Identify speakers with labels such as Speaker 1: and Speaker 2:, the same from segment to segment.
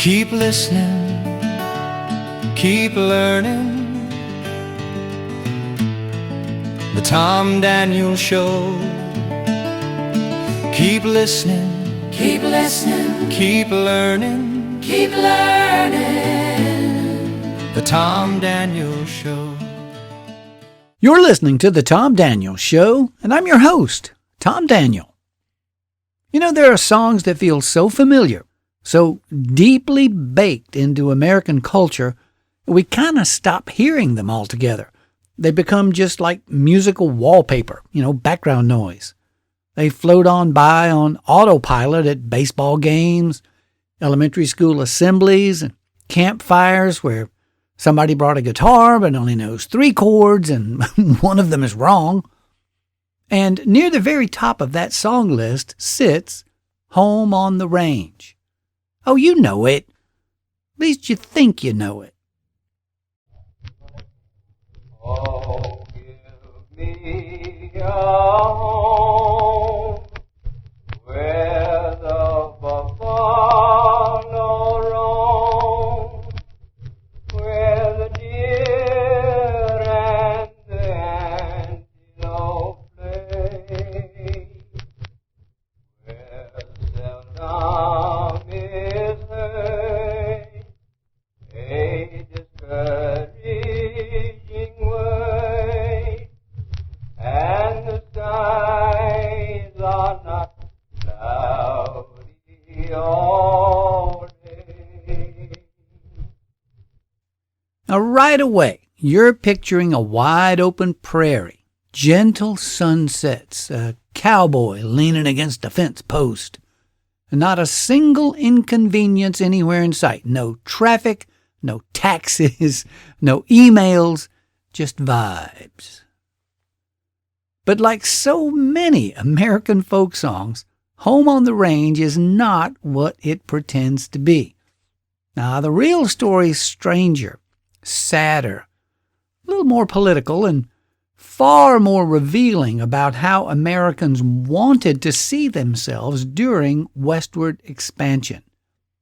Speaker 1: Keep listening, keep learning. The Tom Daniel Show. Keep listening, keep listening, keep learning, keep learning. The Tom Daniel Show.
Speaker 2: You're listening to The Tom Daniel Show, and I'm your host, Tom Daniel. You know, there are songs that feel so familiar, so deeply baked into American culture, we kind of stop hearing them altogether. They become just like musical wallpaper, background noise. They float on by on autopilot at baseball games, elementary school assemblies, and campfires where somebody brought a guitar but only knows 3 chords and one of them is wrong. And near the very top of that song list sits Home on the Range. Oh, you know it. At least you think you know it.
Speaker 3: Oh, give me a home where the buffalo roam, where the deer and the antelope play, where seldom is heard a discouraging word, and the skies are not cloudy all day.
Speaker 2: Now, right away, you're picturing a wide-open prairie, gentle sunsets, a cowboy leaning against a fence post, and not a single inconvenience anywhere in sight. No traffic, no taxis, no emails, just vibes. But like so many American folk songs, Home on the Range is not what it pretends to be. Now, the real story's stranger, sadder, a little more political, and far more revealing about how Americans wanted to see themselves during westward expansion.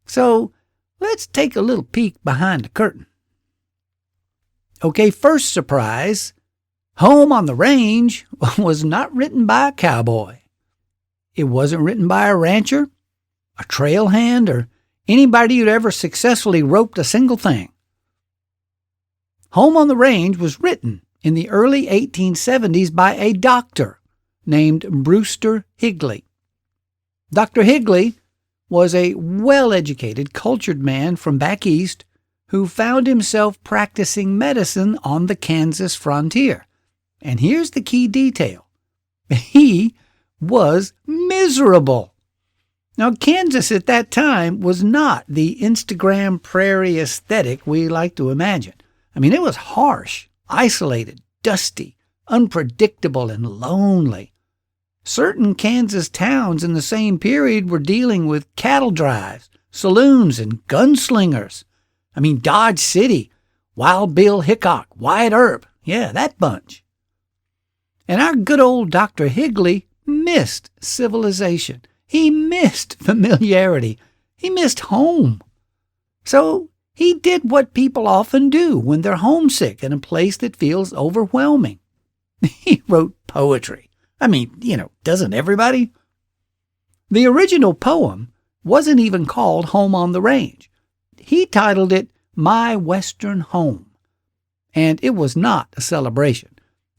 Speaker 2: So, let's take a little peek behind the curtain. Okay, first surprise, Home on the Range was not written by a cowboy. It wasn't written by a rancher, a trail hand, or anybody who'd ever successfully roped a single thing. Home on the Range was written in the early 1870s by a doctor named Brewster Higley. Dr. Higley was a well-educated, cultured man from back east who found himself practicing medicine on the Kansas frontier. And here's the key detail. He was miserable. Now, Kansas at that time was not the Instagram prairie aesthetic we like to imagine. I mean, it was harsh, isolated, dusty, unpredictable, and lonely. Certain Kansas towns in the same period were dealing with cattle drives, saloons, and gunslingers. I mean, Dodge City, Wild Bill Hickok, Wyatt Earp, yeah, that bunch. And our good old Dr. Higley missed civilization. He missed familiarity. He missed home. So he did what people often do when they're homesick in a place that feels overwhelming. He wrote poetry. I mean, doesn't everybody? The original poem wasn't even called Home on the Range. He titled it My Western Home. And it was not a celebration.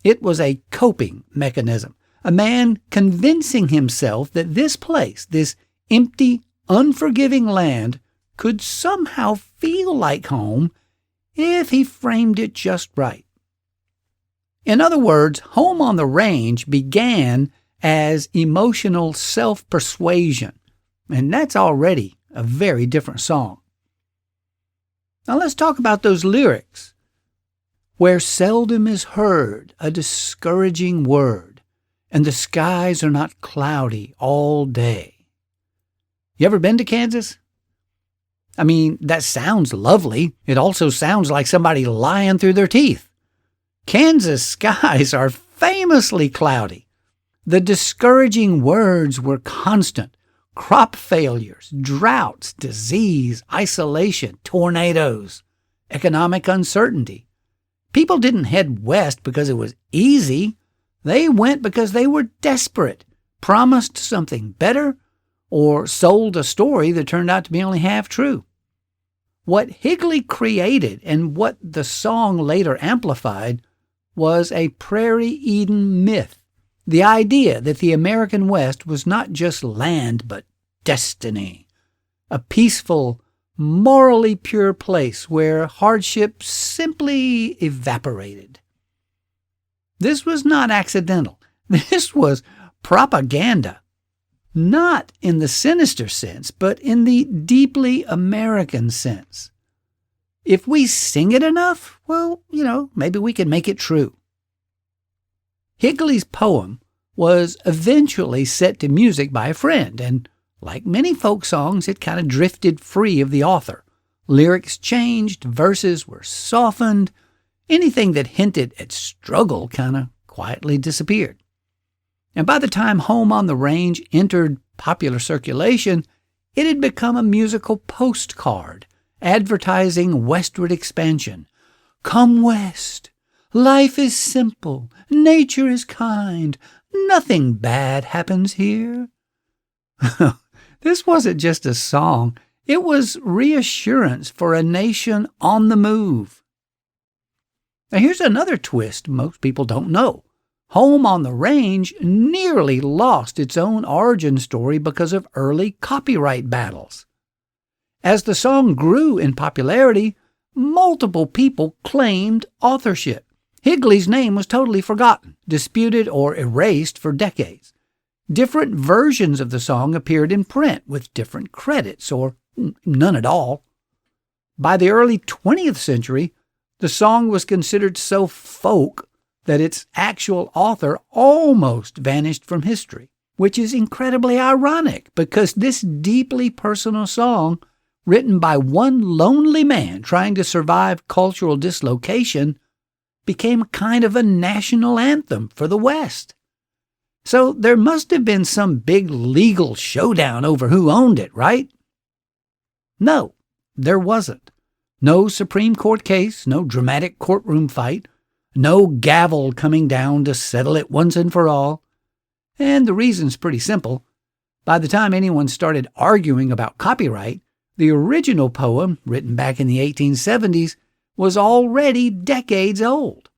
Speaker 2: It was a coping mechanism. A man convincing himself that this place, this empty, unforgiving land, could somehow feel like home if he framed it just right. In other words, Home on the Range began as emotional self-persuasion, and that's already a very different song. Now let's talk about those lyrics. Where seldom is heard a discouraging word, and the skies are not cloudy all day. You ever been to Kansas? I mean, that sounds lovely. It also sounds like somebody lying through their teeth. Kansas skies are famously cloudy. The discouraging words were constant. crop failures, droughts, disease, isolation, tornadoes, economic uncertainty. People didn't head west because it was easy. They went because they were desperate, promised something better, or sold a story that turned out to be only half true. What Higley created and what the song later amplified was a Prairie Eden myth. The idea that the American West was not just land, but destiny. A peaceful, morally pure place where hardship simply evaporated. This was not accidental. This was propaganda. Not in the sinister sense, but in the deeply American sense. If we sing it enough, well, maybe we can make it true. Higley's poem was eventually set to music by a friend, and like many folk songs, it kind of drifted free of the author. Lyrics changed, verses were softened, anything that hinted at struggle kind of quietly disappeared. And by the time Home on the Range entered popular circulation, it had become a musical postcard, advertising westward expansion. Come west. Life is simple. Nature is kind. Nothing bad happens here. This wasn't just a song. It was reassurance for a nation on the move. Now here's another twist most people don't know. Home on the Range nearly lost its own origin story because of early copyright battles. As the song grew in popularity, multiple people claimed authorship. Higley's name was totally forgotten, disputed, or erased for decades. Different versions of the song appeared in print with different credits, or none at all. By the early 20th century, the song was considered so folk that its actual author almost vanished from history, which is incredibly ironic because this deeply personal song, written by one lonely man trying to survive cultural dislocation, became kind of a national anthem for the West. So there must have been some big legal showdown over who owned it, right? No, there wasn't. No Supreme Court case, no dramatic courtroom fight, no gavel coming down to settle it once and for all. And the reason's pretty simple. By the time anyone started arguing about copyright, the original poem, written back in the 1870s, was already decades old.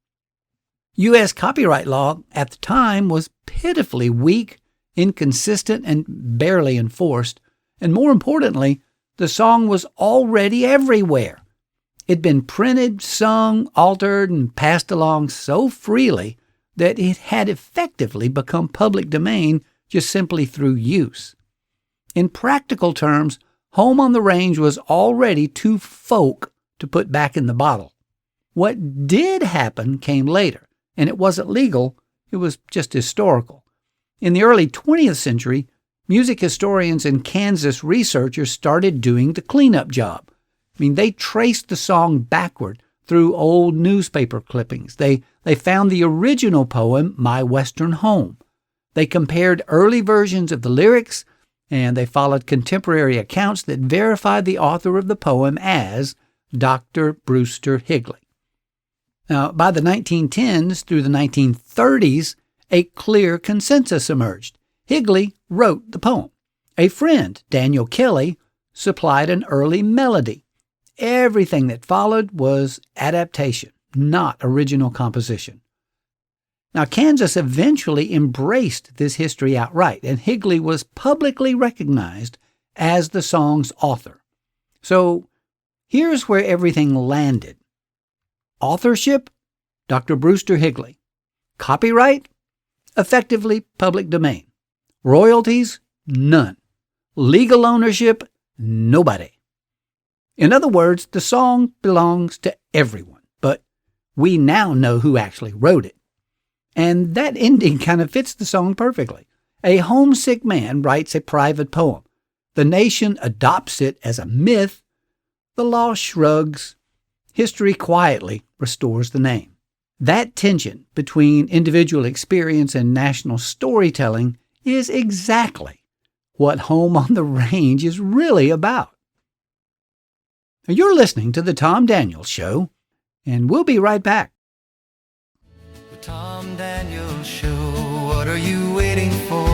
Speaker 2: U.S. copyright law at the time was pitifully weak, inconsistent, and barely enforced. And more importantly, the song was already everywhere. It'd been printed, sung, altered, and passed along so freely that it had effectively become public domain just simply through use. In practical terms, Home on the Range was already too folk to put back in the bottle. What did happen came later, and it wasn't legal, it was just historical. In the early 20th century, music historians and Kansas researchers started doing the cleanup job. They traced the song backward through old newspaper clippings. They found the original poem, My Western Home. They compared early versions of the lyrics, and they followed contemporary accounts that verified the author of the poem as Dr. Brewster Higley. Now, by the 1910s through the 1930s, a clear consensus emerged. Higley wrote the poem. A friend, Daniel Kelly, supplied an early melody. Everything that followed was adaptation, not original composition. Now, Kansas eventually embraced this history outright, and Higley was publicly recognized as the song's author. So, here's where everything landed. Authorship, Dr. Brewster Higley. Copyright, effectively public domain. Royalties, none. Legal ownership, nobody. In other words, the song belongs to everyone, but we now know who actually wrote it. And that ending kind of fits the song perfectly. A homesick man writes a private poem. The nation adopts it as a myth. The law shrugs. History quietly restores the name. That tension between individual experience and national storytelling is exactly what Home on the Range is really about. Now, you're listening to The Tom Daniels Show, and we'll be right back.
Speaker 1: The Tom Daniels Show. What are you waiting for?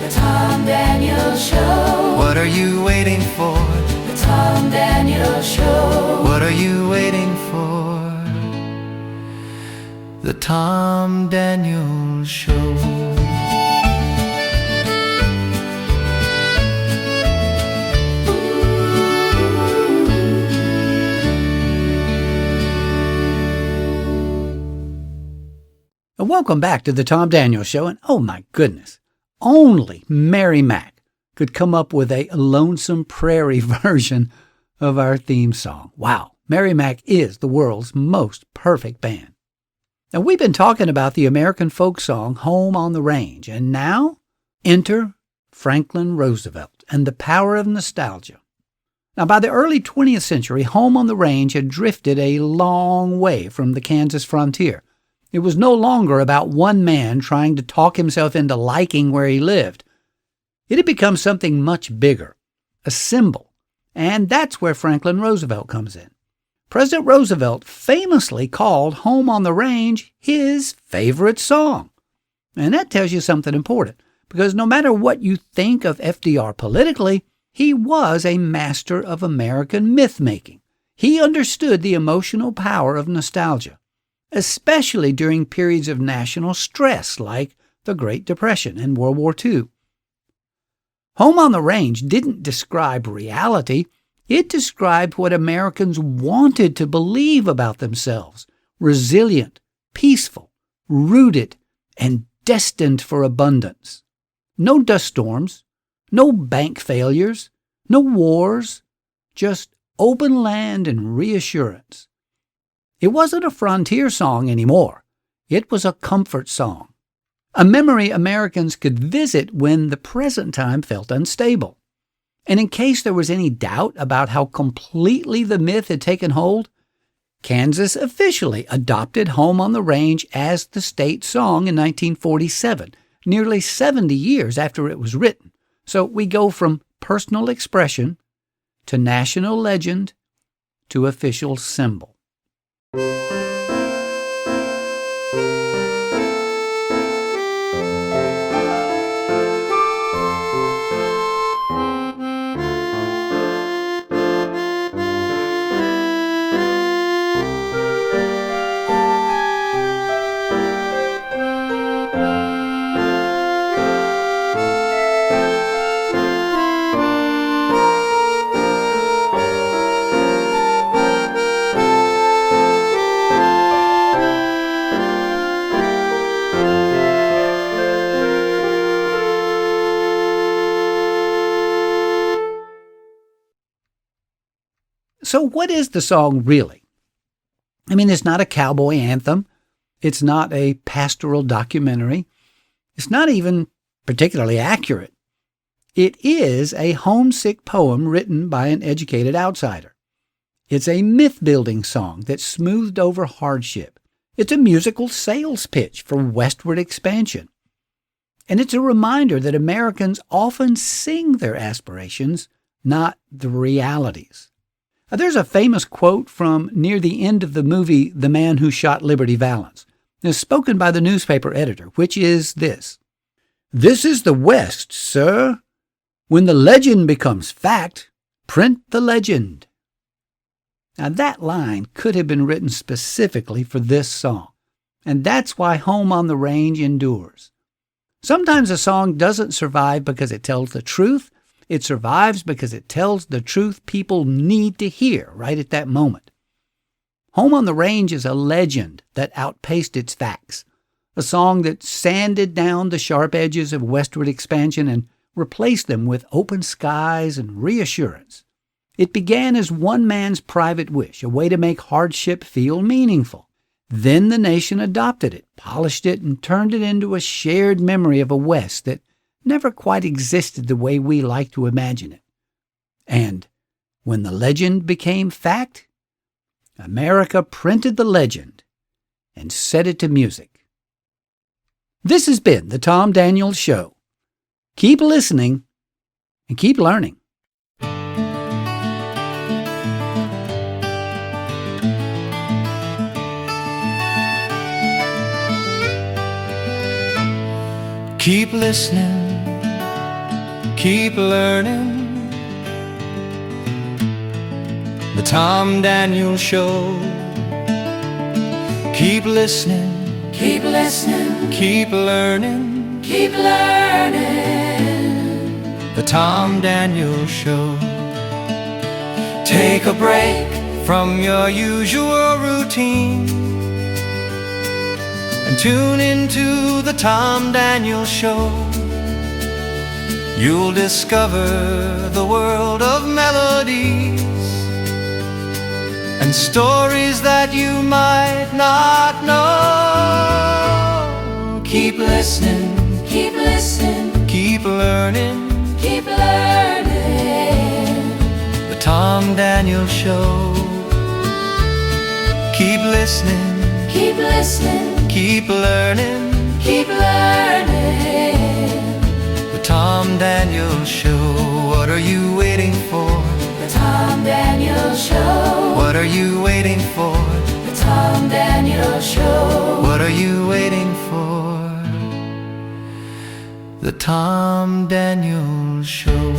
Speaker 4: The Tom Daniels Show.
Speaker 1: What are you waiting for?
Speaker 4: The Tom Daniels Show.
Speaker 1: What are you waiting for? The Tom Daniels Show.
Speaker 2: And welcome back to the Tom Daniels Show. And oh my goodness, only Mary Mac could come up with a Lonesome Prairie version of our theme song. Wow, Mary Mac is the world's most perfect band. Now, we've been talking about the American folk song Home on the Range, and now enter Franklin Roosevelt and the power of nostalgia. Now, by the early 20th century, Home on the Range had drifted a long way from the Kansas frontier. It was no longer about one man trying to talk himself into liking where he lived. It had become something much bigger, a symbol, and that's where Franklin Roosevelt comes in. President Roosevelt famously called Home on the Range his favorite song. And that tells you something important, because no matter what you think of FDR politically, he was a master of American myth-making. He understood the emotional power of nostalgia, especially during periods of national stress like the Great Depression and World War II. Home on the Range didn't describe reality. It described what Americans wanted to believe about themselves: resilient, peaceful, rooted, and destined for abundance. No dust storms, no bank failures, no wars, just open land and reassurance. It wasn't a frontier song anymore. It was a comfort song, a memory Americans could visit when the present time felt unstable. And in case there was any doubt about how completely the myth had taken hold, Kansas officially adopted Home on the Range as the state song in 1947, nearly 70 years after it was written. So we go from personal expression to national legend to official symbol. So what is the song really? I mean, it's not a cowboy anthem. It's not a pastoral documentary. It's not even particularly accurate. It is a homesick poem written by an educated outsider. It's a myth-building song that smoothed over hardship. It's a musical sales pitch for westward expansion. And it's a reminder that Americans often sing their aspirations, not the realities. Now, there's a famous quote from near the end of the movie The Man Who Shot Liberty Valance. It's spoken by the newspaper editor, which is this: "This is the West, sir. When the legend becomes fact, print the legend." Now, that line could have been written specifically for this song, and that's why Home on the Range endures. Sometimes a song doesn't survive because it tells the truth. It survives because it tells the truth people need to hear right at that moment. Home on the Range is a legend that outpaced its facts, a song that sanded down the sharp edges of westward expansion and replaced them with open skies and reassurance. It began as one man's private wish, a way to make hardship feel meaningful. Then the nation adopted it, polished it, and turned it into a shared memory of a West that never quite existed the way we like to imagine it. And when the legend became fact, America printed the legend and set it to music. This has been the Tom Daniels Show. Keep listening, and keep learning.
Speaker 1: Keep listening, keep learning. The Tom Daniel Show. Keep listening,
Speaker 4: Keep listening,
Speaker 1: keep learning.
Speaker 4: keep learning.
Speaker 1: The Tom Daniel Show. Take a break from your usual routine and tune into the Tom Daniel Show. You'll discover the world of melodies and stories that you might not know. Keep listening,
Speaker 4: Keep listening,
Speaker 1: keep learning.
Speaker 4: keep learning.
Speaker 1: The Tom Daniel Show. Keep listening,
Speaker 4: Keep listening,
Speaker 1: keep learning.
Speaker 4: keep learning.
Speaker 1: The Tom Daniel Show. What are you waiting for?
Speaker 4: The Tom Daniel Show.
Speaker 1: What are you waiting for?
Speaker 4: The Tom Daniel Show.
Speaker 1: What are you waiting for? The Tom Daniel Show.